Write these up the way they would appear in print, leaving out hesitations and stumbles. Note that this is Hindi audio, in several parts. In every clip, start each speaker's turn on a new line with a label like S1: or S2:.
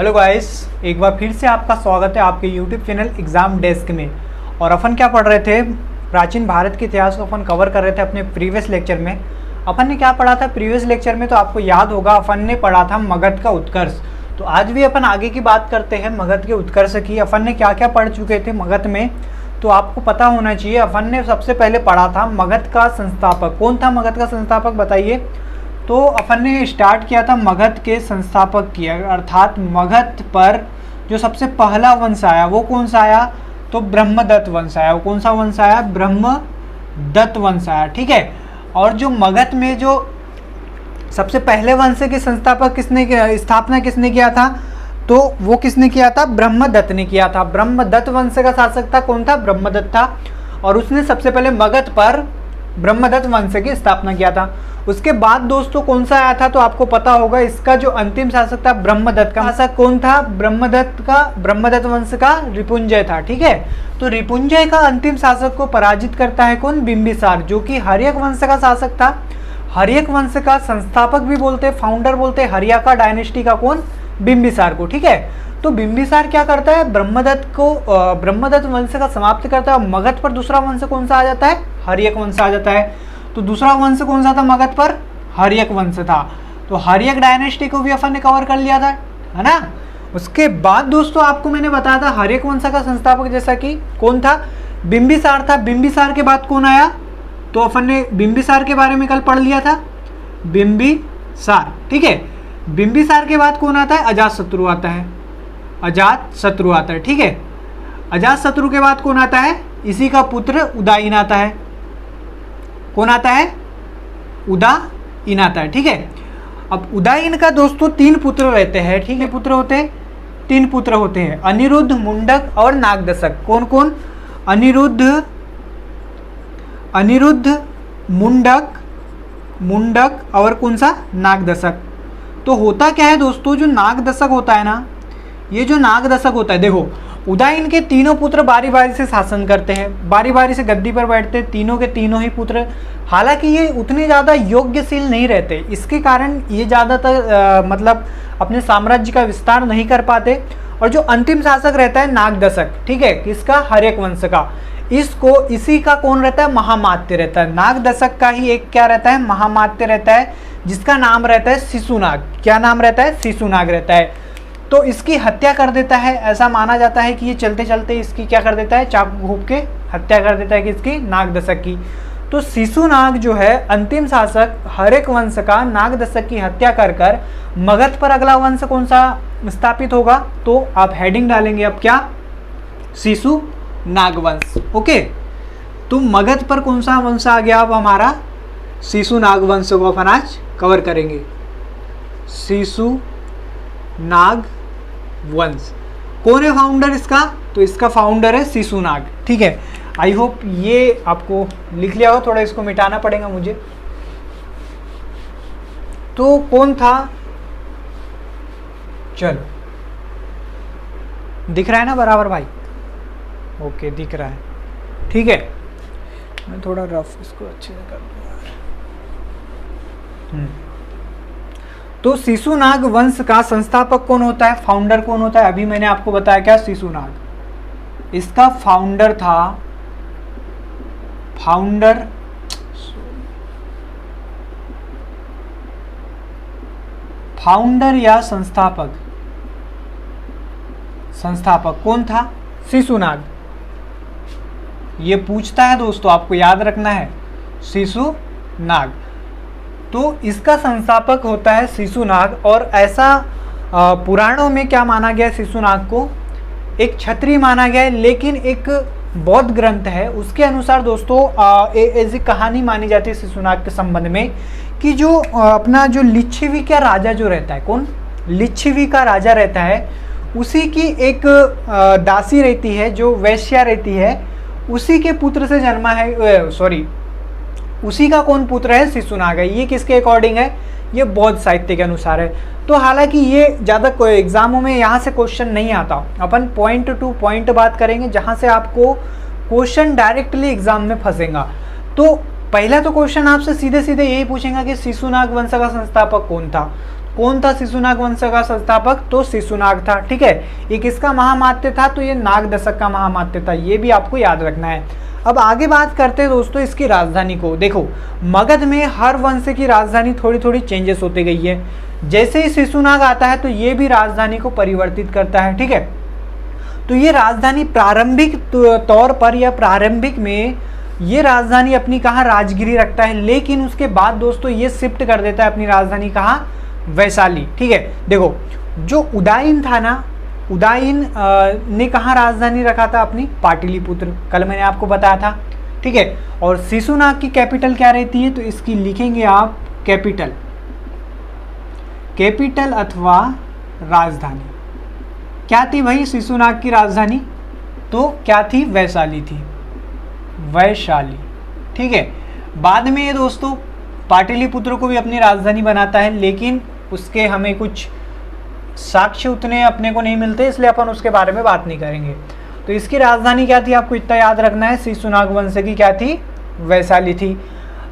S1: हेलो गाइस, एक बार फिर से आपका स्वागत है आपके यूट्यूब चैनल एग्ज़ाम डेस्क में। और अपन क्या पढ़ रहे थे, प्राचीन भारत के इतिहास को अपन कवर कर रहे थे अपने प्रीवियस लेक्चर में। अपन ने क्या पढ़ा था प्रीवियस लेक्चर में, तो आपको याद होगा अपन ने पढ़ा था मगध का उत्कर्ष। तो आज भी अपन आगे की बात करते हैं मगध के उत्कर्ष की। अपन ने क्या क्या पढ़ चुके थे मगध में, तो आपको पता होना चाहिए। अपन ने सबसे पहले पढ़ा था मगध का संस्थापक। कौन था मगध का संस्थापक, बताइए। तो अपन ने स्टार्ट किया था मगध के संस्थापक की, अर्थात मगध पर जो सबसे पहला वंश आया वो कौन सा आया, तो ब्रह्मदत्त वंश आया। वो कौन सा वंश आया, ब्रह्मदत्त वंश आया, ठीक है। और जो मगध में जो सबसे पहले वंश के संस्थापक स्थापना किसने किया था, तो वो किसने किया था, ब्रह्मदत्त ने किया था। ब्रह्मदत्त वंश का शासक था, कौन था, ब्रह्मदत्त था। और उसने सबसे पहले मगध पर ब्रह्मदत्त वंश की स्थापना किया था। उसके बाद दोस्तों कौन सा आया था, तो आपको पता होगा इसका जो अंतिम शासक था ब्रह्मदत्त का शासक कौन था, ब्रह्मदत्त वंश का रिपुंजय था, ठीक है। तो रिपुंजय का अंतिम शासक को पराजित करता है कौन, बिंबिसार, जो कि हर्यक वंश का शासक था। हर्यक वंश का संस्थापक भी बोलते, फाउंडर बोलते, हर्यका डायनेस्टी का कौन, बिंबिसार को, ठीक है। तो बिंबिसार क्या करता है, ब्रह्मदत्त वंश का समाप्त करता है। मगध पर दूसरा वंश कौन सा आ जाता है, हर्यक वंश आ जाता है। तो दूसरा वंश कौन सा था मगध पर, हर्यक वंश था। तो हर्यक डायनेस्टी को भी अपन ने कवर कर लिया था, है ना। उसके बाद दोस्तों आपको मैंने बताया था हर्यक वंश का संस्थापक जैसा कि कौन था, बिंबिसार था। बिंबिसार के बाद कौन आया, तो अपन ने बिंबिसार के बारे में कल पढ़ लिया था, बिंबिसार, ठीक है। बिंबिसार के बाद कौन आता है, अजातशत्रु आता है, अजातशत्रु आता है, ठीक है। अजातशत्रु के बाद कौन आता है, इसी का पुत्र उदयन आता है। कौन आता है, उदयन आता है, ठीक है। अब उदयन का दोस्तों तीन पुत्र रहते हैं, ठीक है। पुत्र होते हैं, तीन पुत्र होते हैं, अनिरुद्ध, मुंडक और नागदशक। कौन कौन, अनिरुद्ध, मुंडक और कौन सा, नागदशक। तो होता क्या है दोस्तों, जो नागदशक होता है ना, ये जो नागदशक होता है, देखो उदयन के तीनों पुत्र बारी बारी से शासन करते हैं, बारी बारी से गद्दी पर बैठते हैं, तीनों के तीनों ही पुत्र। हालांकि ये उतने ज़्यादा योग्यशील नहीं रहते, इसके कारण ये ज़्यादातर मतलब अपने साम्राज्य का विस्तार नहीं कर पाते। और जो अंतिम शासक रहता है नागदशक, ठीक है, किसका, हर्यक वंश का, इसी का कौन रहता है, महामात्य रहता है। नागदशक का ही एक क्या रहता है, महामात्य रहता है, जिसका नाम रहता है शिशुनाग। क्या नाम रहता है, शिशुनाग रहता है। तो इसकी हत्या कर देता है, ऐसा माना जाता है कि ये चलते चलते इसकी क्या कर देता है, चाकू घोंप के हत्या कर देता है किसकी, नागदशक की। तो शिशुनाग जो है अंतिम शासक हर्यक वंश का, नागदशक की हत्या कर मगध पर अगला वंश कौन सा स्थापित होगा, तो आप हेडिंग डालेंगे अब क्या, शिशुनाग वंश, ओके। तो मगध पर कौन सा वंश आ गया, अब हमारा शिशुनाग वंश को अपन आज कवर करेंगे। शिशुनाग वंश कौन है फाउंडर इसका, तो इसका फाउंडर है शिशुनाग, ठीक है। आई होप ये आपको लिख लिया हो, थोड़ा इसको मिटाना पड़ेगा मुझे। तो कौन था, चलो दिख रहा है ना बराबर भाई, ओके दिख रहा है, ठीक है। मैं थोड़ा रफ इसको अच्छे से कर दूंगा। तो शिशुनाग वंश का संस्थापक कौन होता है, फाउंडर कौन होता है, अभी मैंने आपको बताया क्या, शिशुनाग इसका फाउंडर था। फाउंडर या संस्थापक कौन था, शिशुनाग। ये पूछता है दोस्तों, आपको याद रखना है, शिशुनाग। तो इसका संस्थापक होता है शिशुनाग। और ऐसा पुराणों में क्या माना गया है, शिशुनाग को एक क्षत्रिय माना गया है। लेकिन एक बौद्ध ग्रंथ है, उसके अनुसार दोस्तों ऐसी कहानी मानी जाती है शिशुनाग के संबंध में, कि जो अपना जो लिच्छवी का राजा जो रहता है, कौन, लिच्छवी का राजा रहता है, उसी की एक दासी रहती है, जो वैश्या रहती है, उसी के पुत्र से जन्मा है, उसी का कौन पुत्र है, शिशुनाग है। ये किसके अकॉर्डिंग है, ये बौद्ध साहित्य के अनुसार है। तो हालांकि ये ज़्यादा कोई एग्जामों में यहाँ से क्वेश्चन नहीं आता, अपन पॉइंट टू पॉइंट बात करेंगे, जहाँ से आपको क्वेश्चन डायरेक्टली एग्जाम में फंसेगा। तो पहला तो क्वेश्चन आपसे सीधे सीधे यही पूछेगा कि शिशुनाग वंश का संस्थापक कौन था। कौन था शिशुनाग वंश का संस्थापक? तो शिशुनाग था। ठीक है, ये किसका महामात्य था? तो ये नाग दशक का महामात्य था, ये भी आपको याद रखना है। अब आगे बात करते हैं दोस्तों इसकी राजधानी को। देखो मगध में हर वंश की राजधानी थोड़ी थोड़ी चेंजेस होती गई है। जैसे ही शिशुनाग आता है तो ये भी राजधानी को परिवर्तित करता है। ठीक है, तो ये राजधानी प्रारंभिक तौर पर या प्रारंभिक में ये राजधानी अपनी कहाँ राजगिरी रखता है, लेकिन उसके बाद दोस्तों ये शिफ्ट कर देता है अपनी राजधानी कहाँ? वैशाली। ठीक है, देखो जो उदयन था ना, उदयन ने कहाँ राजधानी रखा था? अपनी पाटलिपुत्र, कल मैंने आपको बताया था। ठीक है, और शिशुनाग की कैपिटल क्या रहती है? तो इसकी लिखेंगे आप कैपिटल, कैपिटल अथवा राजधानी। क्या थी भाई शिशुनाग की राजधानी? तो क्या थी? वैशाली थी, वैशाली। ठीक है, बाद में ये दोस्तों पाटलिपुत्र को भी अपनी राजधानी बनाता है, लेकिन उसके हमें कुछ साक्ष्य उतने अपने को नहीं मिलते, इसलिए अपन उसके बारे में बात नहीं करेंगे। तो इसकी राजधानी क्या थी? आपको इतना याद रखना है, शिशुनाग वंश की क्या थी? वैशाली थी।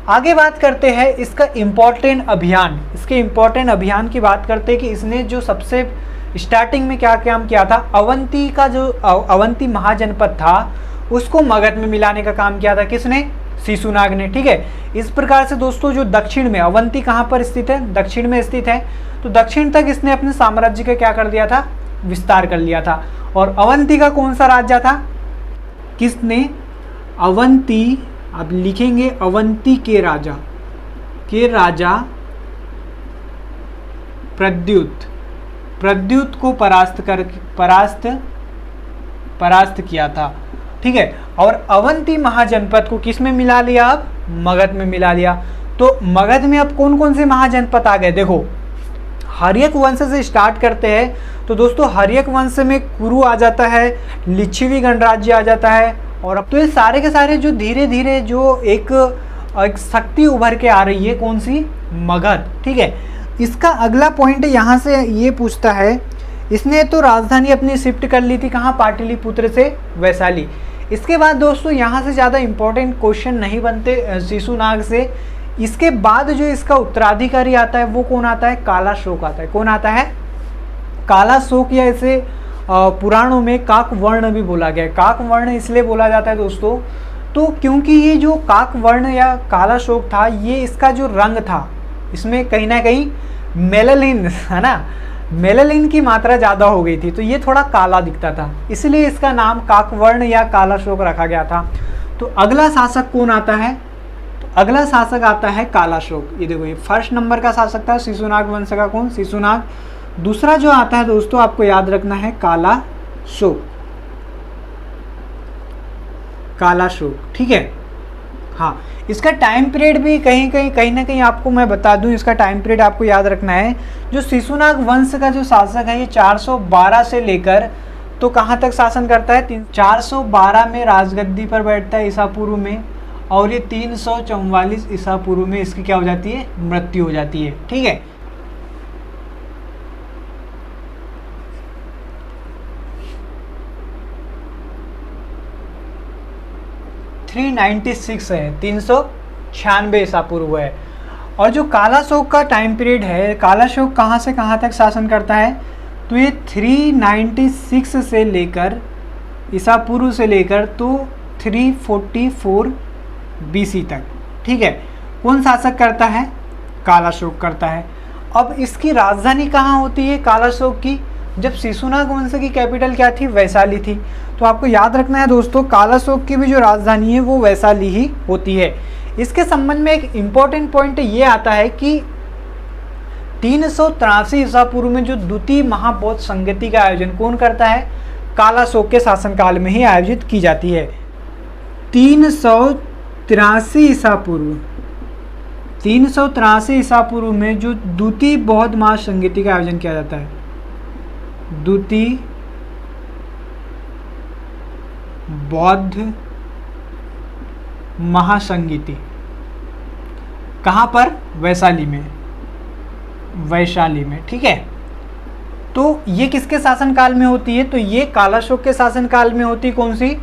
S1: आगे बात करते हैं इसका इम्पोर्टेंट अभियान। इसके इम्पोर्टेंट अभियान की बात करते हैं कि इसने जो सबसे स्टार्टिंग में क्या काम किया था? अवंती का जो अवंती महाजनपद था उसको मगध में मिलाने का काम किया था। किसने? शिशुनाग ने। ठीक है, इस प्रकार से दोस्तों जो दक्षिण में, अवंती कहाँ पर स्थित है? दक्षिण में स्थित है। तो दक्षिण तक इसने अपने साम्राज्य का क्या कर दिया था? विस्तार कर लिया था। और अवंती का कौन सा राज्य था? किसने? अवंती, अब लिखेंगे अवंती के राजा प्रद्युत को परास्त किया था। ठीक है, और अवंती महाजनपद को किस में मिला लिया? अब मगध में मिला लिया। तो मगध में अब कौन कौन से महाजनपद आ गए? देखो हर्यक वंश से स्टार्ट करते हैं तो दोस्तों हर्यक वंश में कुरु आ जाता है, लिच्छवी गणराज्य आ जाता है, और अब तो ये सारे के सारे जो धीरे धीरे जो एक शक्ति उभर के आ रही है, कौन सी? मगध। ठीक है, इसका अगला पॉइंट यहाँ से ये पूछता है, इसने तो राजधानी अपनी शिफ्ट कर ली थी कहाँ? पाटलिपुत्र से वैशाली। इसके बाद दोस्तों यहाँ से ज़्यादा इंपॉर्टेंट क्वेश्चन नहीं बनते शिशुनाग से। इसके बाद जो इसका उत्तराधिकारी आता है वो कौन आता है? कालाशोक आता है। कौन आता है? कालाशोक, या इसे पुराणों में काकवर्ण भी बोला गया है। काकवर्ण इसलिए बोला जाता है दोस्तों तो क्योंकि ये जो काकवर्ण या कालाशोक था, ये इसका जो रंग था इसमें कहीं ना कहीं मेलानिन, है ना, मेलानिन की मात्रा ज़्यादा हो गई थी, तो ये थोड़ा काला दिखता था, इसलिए इसका नाम काकवर्ण या कालाशोक रखा गया था। तो अगला शासक कौन आता है? तो अगला शासक आता है कालाशोक। ये देखो ये फर्स्ट नंबर का शासक था शिशुनाग वंश का। कौन? शिशुनाग। दूसरा जो आता है दोस्तों आपको याद रखना है कालाशोक, कालाशोक। ठीक है, हाँ, इसका टाइम पीरियड भी कहीं ना कहीं आपको मैं बता दूं, इसका टाइम पीरियड आपको याद रखना है। जो शिशुनाग वंश का जो शासक है ये 412 से लेकर तो कहाँ तक शासन करता है? 412 में राजगद्दी पर बैठता है ईसा पूर्व में, और ये 344 ईसा पूर्व में इसकी क्या हो जाती है? मृत्यु हो जाती है। ठीक है, है 396 ईसा पूर्व है। और जो कालाशोक का टाइम पीरियड है, कालाशोक कहाँ से कहाँ तक शासन करता है? तो ये 396 से लेकर ईसा पूर्व से लेकर तो 344 BC तक। ठीक है, कौन शासक करता है? कालाशोक करता है। अब इसकी राजधानी कहाँ होती है कालाशोक की? जब शिशुनाग वंश की कैपिटल क्या थी? वैशाली थी। तो आपको याद रखना है दोस्तों कालाशोक की भी जो राजधानी है वो वैशाली ही होती है। इसके संबंध में एक इम्पॉर्टेंट पॉइंट ये आता है कि 383 ईसा पूर्व में जो द्वितीय महाबौद्ध संगति का आयोजन कौन करता है? कालाशोक के शासनकाल में ही आयोजित की जाती है। 383 ईसा पूर्व, 383 ईसा पूर्व में जो द्वितीय बौद्ध महासंगति का आयोजन किया जाता है, द्वितीय बौद्ध महासंगति, कहाँ पर? वैशाली में, वैशाली में। ठीक है, तो ये किसके शासनकाल में होती है? तो ये कालाशोक के शासनकाल में होती। कौन सी?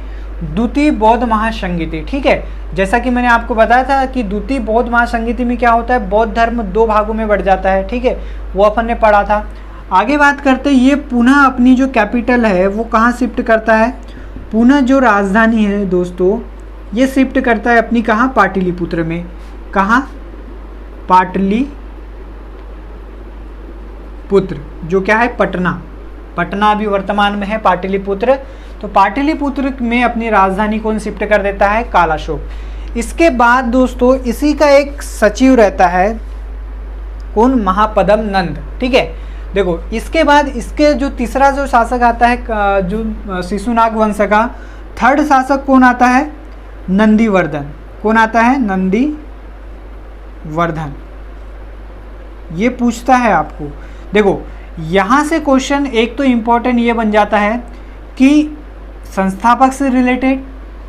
S1: द्वितीय बौद्ध महासंगीति। ठीक है, जैसा कि मैंने आपको बताया था कि द्वितीय बौद्ध महासंगीति में क्या होता है, बौद्ध धर्म 2 भागों में बढ़ जाता है। ठीक है, वो अपन ने पढ़ा था। आगे बात करते हैं, ये पुनः अपनी जो कैपिटल है वो कहाँ शिफ्ट करता है, पुनः जो राजधानी है दोस्तों ये शिफ्ट करता है अपनी कहाँ, पाटलिपुत्र में। कहाँ, पाटलिपुत्र, जो क्या है पटना, पटना अभी वर्तमान में है पाटलिपुत्र। तो पाटलिपुत्र में अपनी राजधानी कौन शिफ्ट कर देता है, कालाशोक। इसके बाद दोस्तों इसी का एक सचिव रहता है कौन, महापद्म नंद। ठीक है, देखो इसके बाद इसके जो तीसरा जो शासक आता है जो शिशुनाग वंश का थर्ड शासक कौन आता है, नंदीवर्धन। कौन आता है, नंदीवर्धन। ये पूछता है आपको। देखो यहाँ से क्वेश्चन एक तो इम्पोर्टेंट ये बन जाता है कि संस्थापक से रिलेटेड,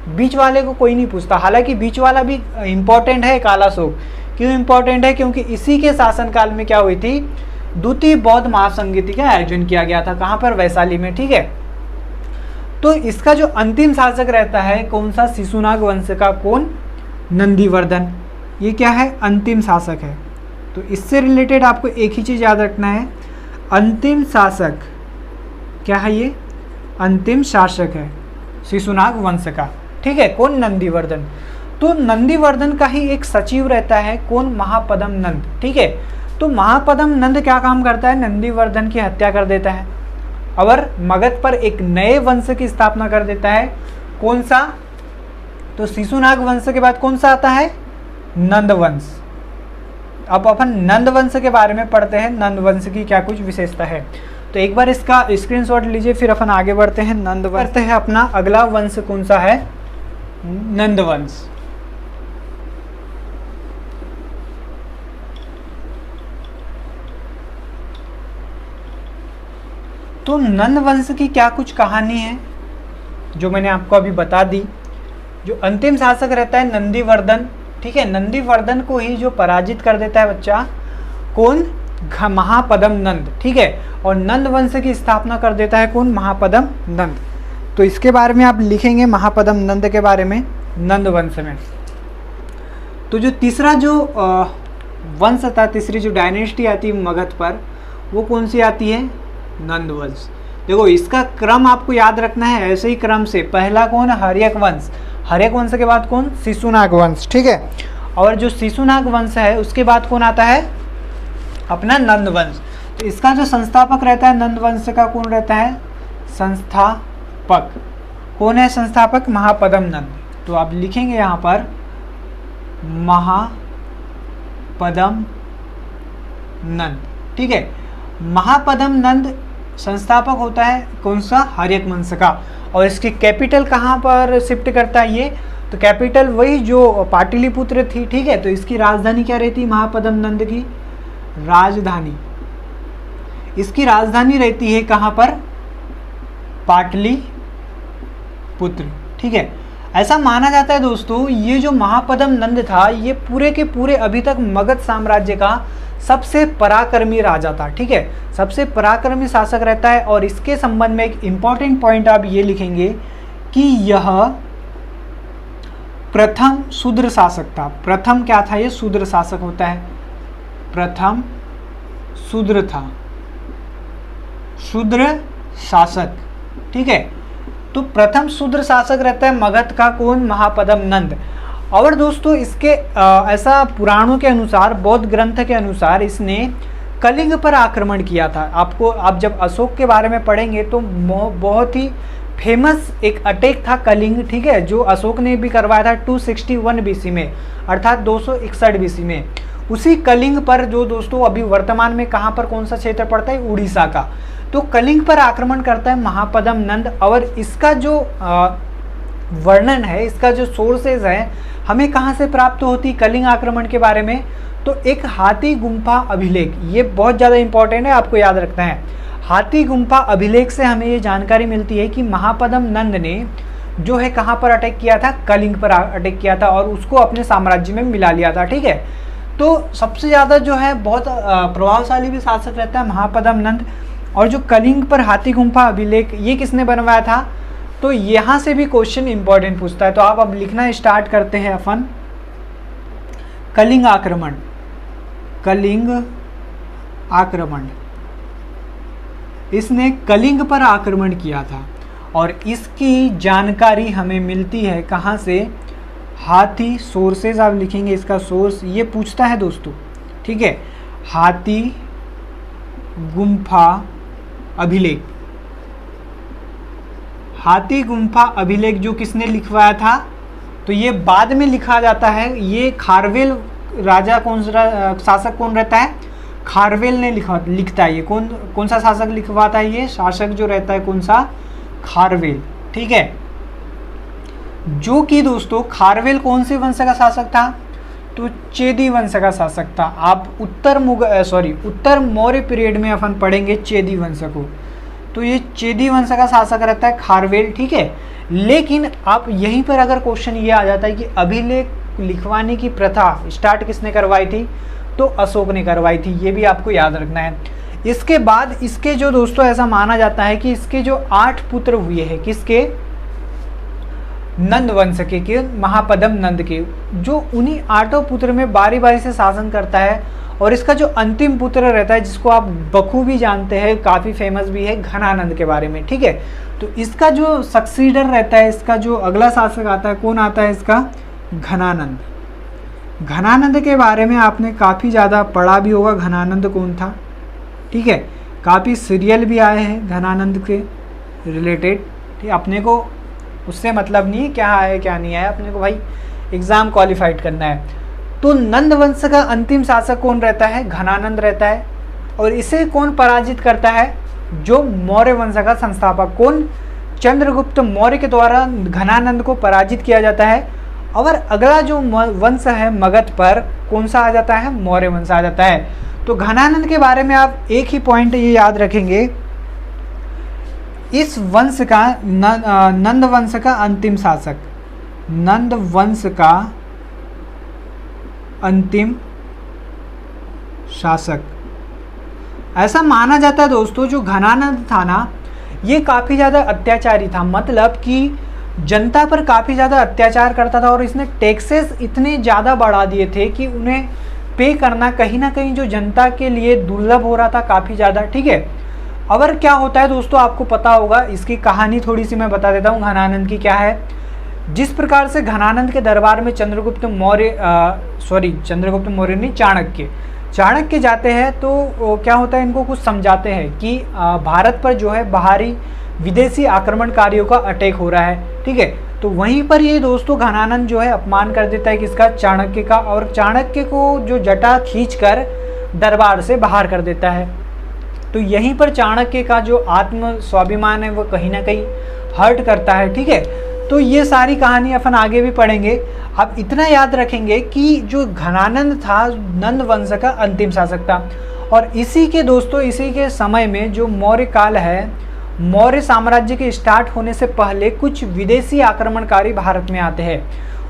S1: बीच वाले को कोई नहीं पूछता। हालांकि बीच वाला भी इम्पोर्टेंट है कालाशोक। क्यों इम्पोर्टेंट है, क्योंकि इसी के शासनकाल में क्या हुई थी, द्वितीय बौद्ध महासंगीति का आयोजन किया गया था। कहाँ पर, वैशाली में। ठीक है, तो इसका जो अंतिम शासक रहता है कौन सा, शिशुनाग वंश का कौन, नंदीवर्धन। ये क्या है, अंतिम शासक है। तो इससे रिलेटेड आपको एक ही चीज़ याद रखना है, अंतिम शासक क्या है, ये अंतिम शासक है शिशुनाग वंश का। ठीक है, कौन, नंदीवर्धन। तो नंदीवर्धन का ही एक सचिव रहता है कौन, महापद्म नंद। ठीक है, तो महापद्म नंद क्या काम करता है, नंदीवर्धन की हत्या कर देता है और मगध पर एक नए वंश की स्थापना कर देता है। कौन सा, तो शिशुनाग वंश के बाद कौन सा आता है, नंद वंश। अब अपन नंद वंश के बारे में पढ़ते हैं, नंद वंश की क्या कुछ विशेषता है। तो एक बार इसका स्क्रीनशॉट लीजिए, फिर अपन आगे बढ़ते हैं। नंद वंश करते हैं, अपना अगला वंश कौन सा है, नंद वंश। तो नंद वंश की क्या कुछ कहानी है जो मैंने आपको अभी बता दी। जो अंतिम शासक रहता है नंदीवर्धन। ठीक है, नंदीवर्धन को ही जो पराजित कर देता है बच्चा कौन, महापद्म नंद। ठीक है, और नंद वंश की स्थापना कर देता है कौन, महापद्म नंद। तो इसके बारे में आप लिखेंगे महापद्म नंद के बारे में, नंद वंश में। तो जो तीसरा जो वंश था, तीसरी जो डायनेस्टी आती है मगध पर, वो कौन सी आती है, नंद वंश। देखो इसका क्रम आपको याद रखना है ऐसे ही क्रम से। पहला कौन, हर्यक वंश। हर्यक वंश के बाद कौन, शिशुनाग वंश। ठीक है, और जो शिशुनाग वंश है उसके बाद कौन आता है, अपना नंद वंश। तो इसका जो संस्थापक रहता है नंद वंश का कौन रहता है, संस्थापक। कौन है संस्थापक, महापद्म नंद। तो आप लिखेंगे यहाँ पर महापद्म नंद। ठीक है, महापद्म नंद संस्थापक होता है कौन सा, हर्यक वंश का। और इसकी कैपिटल कहाँ पर शिफ्ट करता है ये, तो कैपिटल वही जो पाटलिपुत्र थी। ठीक है, तो इसकी राजधानी क्या रहती है, महापद्म नंद की राजधानी, इसकी राजधानी रहती है कहाँ पर, पाटलिपुत्र। ठीक है, ऐसा माना जाता है दोस्तों ये जो महापद्म नंद था ये पूरे के पूरे अभी तक मगध साम्राज्य का सबसे पराक्रमी राजा था। ठीक है, सबसे पराक्रमी शासक रहता है। और इसके संबंध में एक इम्पॉर्टेंट पॉइंट आप ये लिखेंगे कि यह प्रथम शूद्र शासक था। प्रथम क्या था, ये शूद्र शासक होता है, प्रथम शूद्र था, शूद्र शासक। ठीक है, तो प्रथम शूद्र शासक रहता है मगध का कौन, महापद्म नंद। और दोस्तों इसके ऐसा पुराणों के अनुसार, बौद्ध ग्रंथ के अनुसार इसने कलिंग पर आक्रमण किया था। आपको आप जब अशोक के बारे में पढ़ेंगे तो बहुत ही फेमस एक अटैक था कलिंग। ठीक है, जो अशोक ने भी करवाया था 261 बीसी में, अर्थात 261 बीसी में। उसी कलिंग पर जो दोस्तों अभी वर्तमान में कहाँ पर कौन सा क्षेत्र पड़ता है, उड़ीसा का। तो कलिंग पर आक्रमण करता है महापद्म नंद। और इसका जो वर्णन है, इसका जो सोर्सेज है, हमें कहाँ से प्राप्त होती कलिंग आक्रमण के बारे में, तो एक हाथी गुम्फा अभिलेख, ये बहुत ज़्यादा इंपॉर्टेंट है, आपको याद रखना है। हाथी गुम्फा अभिलेख से हमें ये जानकारी मिलती है कि महापद्म नंद ने जो है कहाँ पर अटैक किया था, कलिंग पर अटैक किया था और उसको अपने साम्राज्य में मिला लिया था। ठीक है, तो सबसे ज़्यादा जो है बहुत प्रभावशाली भी शासक रहता है महापद्म नंद। और जो कलिंग पर हाथी गुम्फा अभिलेख ये किसने बनवाया था, तो यहाँ से भी क्वेश्चन इंपॉर्टेंट पूछता है। तो आप अब लिखना स्टार्ट करते हैं अपन। कलिंग आक्रमण, कलिंग आक्रमण, इसने कलिंग पर आक्रमण किया था और इसकी जानकारी हमें मिलती है कहाँ से? हाथी सोर्सेज आप लिखेंगे, इसका सोर्स ये पूछता है दोस्तों, ठीक है। हाथी गुम्फा अभिलेख, हाथी गुम्फा अभिलेख जो किसने लिखवाया था? तो ये बाद में लिखा जाता है। ये खारवेल राजा कौन सा शासक कौन रहता है? खारवेल ने लिखता है। ये कौन सा शासक लिखवाता है? ये शासक जो रहता है कौन सा? खारवेल, ठीक है। जो कि दोस्तों खारवेल कौन से वंश का शासक था? तो चेदी वंश का शासक था। आप उत्तर मौर्य पीरियड में अपन पढ़ेंगे चेदी वंश को। तो ये चेदी वंश का शासक रहता है खारवेल, ठीक है। लेकिन आप यहीं पर अगर क्वेश्चन ये आ जाता है कि अभिलेख लिखवाने की प्रथा स्टार्ट किसने करवाई थी? तो अशोक ने करवाई थी। ये भी आपको याद रखना है। इसके बाद इसके जो दोस्तों ऐसा माना जाता है कि इसके जो 8 पुत्र हुए हैं, किसके? नंद वंश के महापद्म नंद के, जो उन्हीं 8 पुत्र में बारी बारी से शासन करता है। और इसका जो अंतिम पुत्र रहता है, जिसको आप बखूबी जानते हैं, काफ़ी फेमस भी है, घनानंद के बारे में, ठीक है। तो इसका जो सक्सीडर रहता है, इसका जो अगला शासक आता है, कौन आता है इसका? घनानंद। घनानंद के बारे में आपने काफ़ी ज़्यादा पढ़ा भी होगा, घनानंद कौन था, ठीक है। काफ़ी सीरियल भी आए हैं घनानंद के रिलेटेड, ठीक। अपने को उससे मतलब नहीं है क्या आया क्या नहीं आया, अपने को भाई एग्ज़ाम क्वालिफाइड करना है। तो नंद वंश का अंतिम शासक कौन रहता है? घनानंद रहता है। और इसे कौन पराजित करता है? जो मौर्य वंश का संस्थापक, कौन? चंद्रगुप्त मौर्य के द्वारा घनानंद को पराजित किया जाता है। और अगला जो वंश है मगध पर, कौन सा आ जाता है? मौर्य वंश आ जाता है। तो घनानंद के बारे में आप एक ही पॉइंट ये याद रखेंगे, इस वंश का नंद वंश का अंतिम शासक, नंद वंश का अंतिम शासक, ऐसा माना जाता है दोस्तों। जो घनानंद था ना, ये काफ़ी ज़्यादा अत्याचारी था, मतलब कि जनता पर काफ़ी ज़्यादा अत्याचार करता था। और इसने टैक्सेस इतने ज़्यादा बढ़ा दिए थे कि उन्हें पे करना कहीं ना कहीं जो जनता के लिए दुर्लभ हो रहा था काफ़ी ज़्यादा, ठीक है। और क्या होता है दोस्तों, आपको पता होगा, इसकी कहानी थोड़ी सी मैं बता देता हूँ घनानंद की क्या है। जिस प्रकार से घनानंद के दरबार में चंद्रगुप्त मौर्य नहीं, चाणक्य जाते हैं, तो क्या होता है, इनको कुछ समझाते हैं कि भारत पर जो है बाहरी विदेशी आक्रमणकारियों का अटैक हो रहा है, ठीक है। तो वहीं पर ये दोस्तों घनानंद जो है अपमान कर देता है किसका? चाणक्य का। और चाणक्य को जो जटा खींचकर दरबार से बाहर कर देता है। तो यहीं पर चाणक्य का जो आत्म स्वाभिमान है वो कहीं ना कहीं हर्ट करता है, ठीक है। तो ये सारी कहानी अपन आगे भी पढ़ेंगे। आप इतना याद रखेंगे कि जो घनानंद था नंद वंश का अंतिम शासक था। और इसी के समय में जो मौर्य काल है, मौर्य साम्राज्य के स्टार्ट होने से पहले कुछ विदेशी आक्रमणकारी भारत में आते हैं।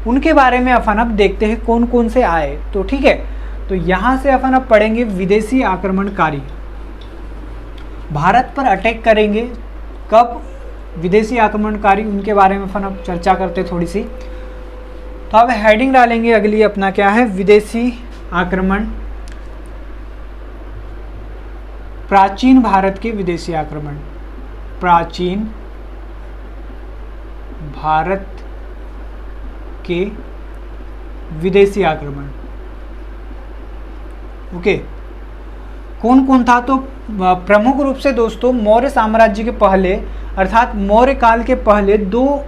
S1: उनके बारे में अपन अब देखते हैं कौन कौन से आए, तो ठीक है। तो यहाँ से अपन अब पढ़ेंगे विदेशी आक्रमणकारी भारत पर अटैक करेंगे। कब? विदेशी आक्रमणकारी, उनके बारे में अपन अब चर्चा करते थोड़ी सी। तो अब हेडिंग डालेंगे अगली अपना क्या है? विदेशी आक्रमण, प्राचीन भारत के विदेशी आक्रमण, प्राचीन भारत के विदेशी आक्रमण। ओके, कौन कौन था? तो प्रमुख रूप से दोस्तों मौर्य साम्राज्य के पहले अर्थात मौर्य काल के पहले 2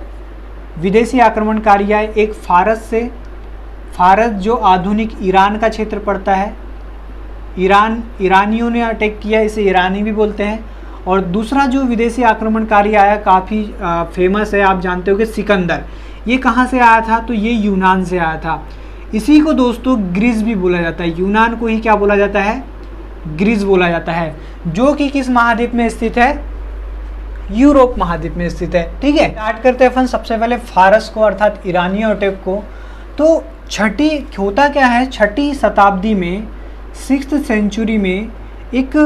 S1: विदेशी आक्रमणकारी आए। एक फारस जो आधुनिक ईरान का क्षेत्र पड़ता है, ईरानियों ने अटैक किया, इसे ईरानी भी बोलते हैं। और दूसरा जो विदेशी आक्रमणकारी आया काफ़ी फेमस है, आप जानते हो कि सिकंदर। ये कहाँ से आया था? तो ये यूनान से आया था। इसी को दोस्तों ग्रीस भी बोला जाता है। यूनान को ही क्या बोला जाता है? ग्रीस बोला जाता है, जो कि किस महाद्वीप में स्थित है? यूरोप महाद्वीप में स्थित है, ठीक है। स्टार्ट करते हैं अपन सबसे पहले फारस को अर्थात ईरानी अटैक को। तो होता क्या है, 6ठी शताब्दी में 6th सेंचुरी में एक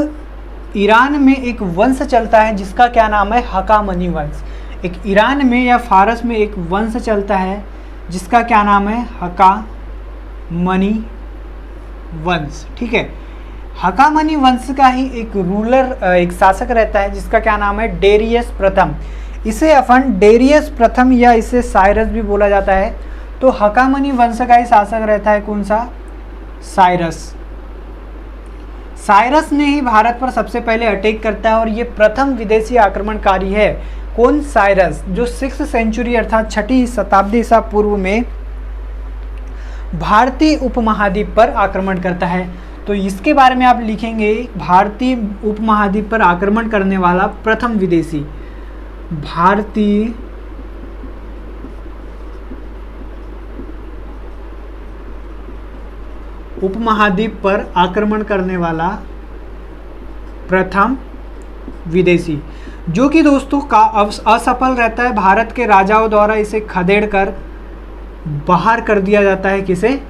S1: ईरान में एक वंश चलता है जिसका क्या नाम है? हकामनी वंश। एक ईरान में या फारस में एक वंश चलता है जिसका क्या नाम है, हकामनी वंश। ठीक है, हकामनी वंश का ही एक रूलर, एक शासक रहता है जिसका क्या नाम है, डेरियस प्रथम। इसे अपन डेरियस प्रथम या इसे साइरस भी बोला जाता है। तो हकामनी वंश का ही शासक रहता है कौन सा, साइरस। साइरस ने ही भारत पर सबसे पहले अटैक करता है और ये प्रथम विदेशी आक्रमणकारी है। कौन, साइरस, जो 6th सेंचुरी अर्थात 6ठी शताब्दी ईसा पूर्व में भारतीय उपमहाद्वीप पर आक्रमण करता है। तो इसके बारे में आप लिखेंगे, भारतीय उपमहाद्वीप पर आक्रमण करने वाला प्रथम विदेशी, भारतीय उपमहाद्वीप पर आक्रमण करने वाला प्रथम विदेशी, जो कि दोस्तों का असफल रहता है। भारत के राजाओं द्वारा इसे खदेड़ कर बाहर कर दिया जाता है, किसे,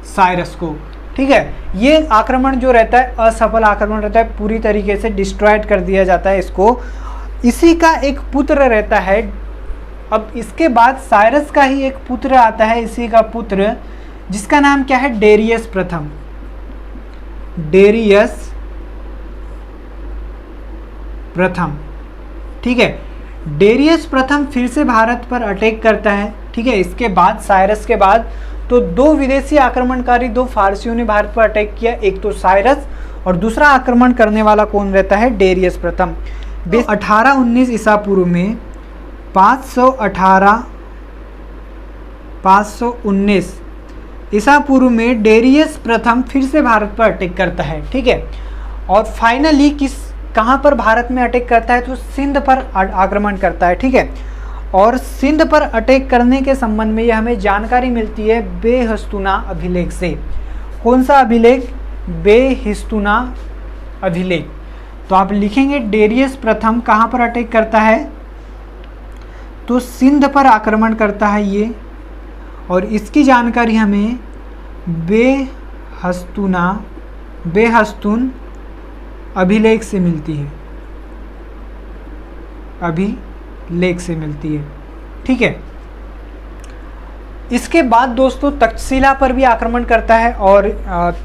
S1: साइरस को। ठीक है, ये आक्रमण जो रहता है असफल आक्रमण रहता है, पूरी तरीके से डिस्ट्रॉयड कर दिया जाता है इसको। इसी का एक पुत्र रहता है। अब इसके बाद साइरस का ही एक पुत्र आता है, इसी का पुत्र, जिसका नाम क्या है, डेरियस प्रथम। डेरियस प्रथम। ठीक है, डेरियस प्रथम फिर से भारत पर अटैक करता है। ठीक है, इसके बाद साइरस के बाद तो दो विदेशी आक्रमणकारी, दो फारसियों ने भारत पर अटैक किया, एक तो साइरस और दूसरा आक्रमण करने वाला कौन रहता है, डेरियस प्रथम। 1819 ईसा पूर्व में 519 ईसा पूर्व में डेरियस प्रथम फिर से भारत पर अटैक करता है। ठीक है, और फाइनली कहाँ पर भारत में अटैक करता है, तो सिंध पर आक्रमण करता है। ठीक है, और सिंध पर अटैक करने के संबंध में यह हमें जानकारी मिलती है बेहस्तुना अभिलेख से। कौन सा अभिलेख, बेहिस्तुना अभिलेख। तो आप लिखेंगे डेरियस प्रथम कहाँ पर अटैक करता है, तो सिंध पर आक्रमण करता है ये, और इसकी जानकारी हमें बेहस्तुन अभिलेख से मिलती है, अभिलेख से मिलती है। ठीक है, इसके बाद दोस्तों तक्षशिला पर भी आक्रमण करता है और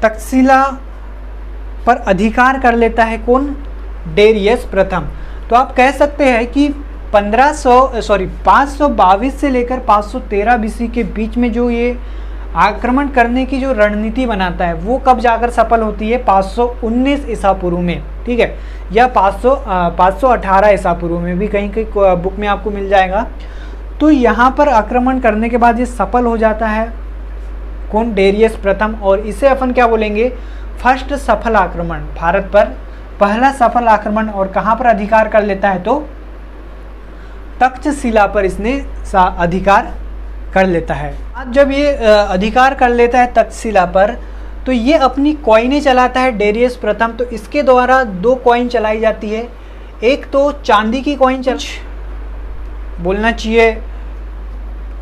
S1: तक्षशिला पर अधिकार कर लेता है कौन, डेरियस प्रथम। तो आप कह सकते हैं कि 522 से लेकर 513 बीसी के बीच में जो ये आक्रमण करने की जो रणनीति बनाता है वो कब जाकर सफल होती है, 519 ईसा पूर्व में। ठीक है, या 518 ईसा पूर्व में भी कहीं कहीं बुक में आपको मिल जाएगा। तो यहाँ पर आक्रमण करने के बाद ये सफल हो जाता है कौन, डेरियस प्रथम, और इसे अपन क्या बोलेंगे, फर्स्ट सफल आक्रमण, भारत पर पहला सफल आक्रमण। और कहाँ पर अधिकार कर लेता है, तो तक्षशिला पर इसने अधिकार कर लेता है। आज जब ये अधिकार कर लेता है तक्षशिला पर, तो ये अपनी कॉइनें चलाता है डेरियस प्रथम। तो इसके द्वारा दो कॉइन चलाई जाती है, एक तो चांदी की कॉइन बोलना चाहिए,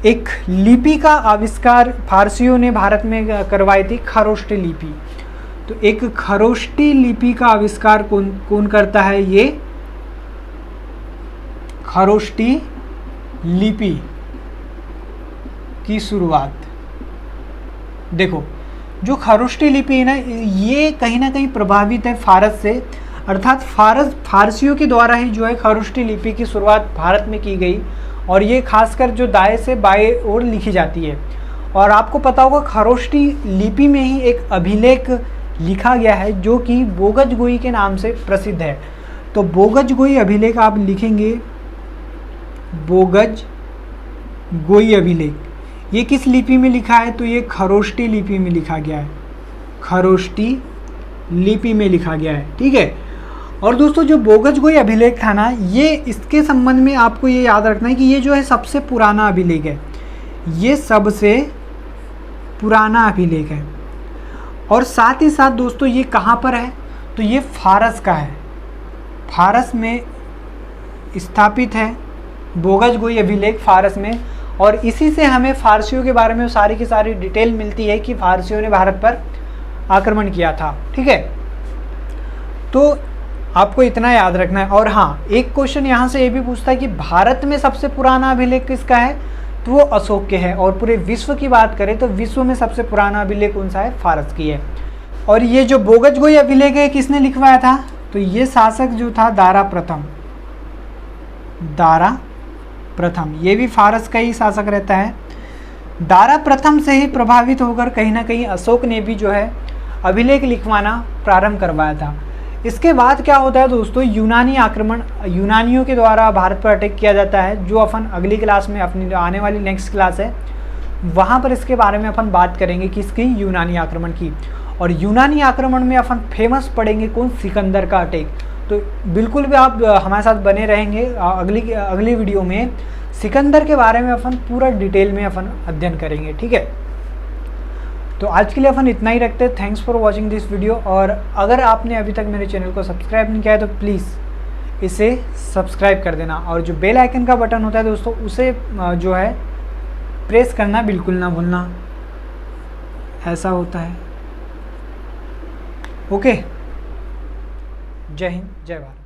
S1: एक लिपि का आविष्कार फारसियों ने भारत में करवाई थी, खरोष्टी लिपि। तो एक खरोष्टी लिपि का आविष्कार कौन करता है, ये खरोष्टी लिपि की शुरुआत। देखो जो खरोष्टी लिपि है ना, ये कहीं ना कहीं प्रभावित है फारस से, अर्थात फारसियों के द्वारा ही जो है खरोष्टी लिपि की शुरुआत भारत में की गई, और ये खासकर जो दाएं से बाएं ओर लिखी जाती है। और आपको पता होगा खरोष्टी लिपि में ही एक अभिलेख लिखा गया है जो कि बोगजगोई के नाम से प्रसिद्ध है। तो बोगजगोई अभिलेख आप लिखेंगे, बोगजगोई अभिलेख, ये किस लिपि में लिखा है, तो ये खरोष्टी लिपि में लिखा गया है, खरोष्टी लिपि में लिखा गया है। ठीक है, और दोस्तों जो बोगजगोई अभिलेख था ना, ये इसके संबंध में आपको ये याद रखना है कि ये जो है सबसे पुराना अभिलेख है, ये सबसे पुराना अभिलेख है। और साथ ही साथ दोस्तों ये कहाँ पर है, तो ये फारस का है, फारस में स्थापित है बोगजगोई अभिलेख, फारस में। और इसी से हमें फारसियों के बारे में सारी की सारी डिटेल मिलती है कि फारसियों ने भारत पर आक्रमण किया था। ठीक है, तो आपको इतना याद रखना है। और हाँ, एक क्वेश्चन यहाँ से ये भी पूछता है कि भारत में सबसे पुराना अभिलेख किसका है, तो वो अशोक के है। और पूरे विश्व की बात करें तो विश्व में सबसे पुराना अभिलेख कौन सा है, फारस की है। और ये जो बोगजगोई अभिलेख है किसने लिखवाया था, तो ये शासक जो था दारा प्रथम, ये भी फारस का ही शासक रहता है। दारा प्रथम से ही प्रभावित होकर कहीं ना कहीं अशोक ने भी जो है अभिलेख लिखवाना प्रारंभ करवाया था। इसके बाद क्या होता है दोस्तों, यूनानी आक्रमण, यूनानियों के द्वारा भारत पर अटैक किया जाता है, जो अपन अगली क्लास में, अपनी आने वाली नेक्स्ट क्लास है वहाँ पर इसके बारे में अपन बात करेंगे, किसकी, यूनानी आक्रमण की। और यूनानी आक्रमण में अपन फेमस पढ़ेंगे कौन, सिकंदर का अटैक। तो बिल्कुल भी आप हमारे साथ बने रहेंगे, अगली वीडियो में सिकंदर के बारे में अपन पूरा डिटेल में अपन अध्ययन करेंगे, ठीक है। तो आज के लिए अपन इतना ही रखते हैं। Thanks for watching this video. और अगर आपने अभी तक मेरे चैनल को सब्सक्राइब नहीं किया है तो प्लीज़ इसे सब्सक्राइब कर देना, और जो बेल आइकन का बटन होता है दोस्तों उसे जो है प्रेस करना बिल्कुल ना भूलना, ऐसा होता है। ओके, जय हिंद, जय भारत।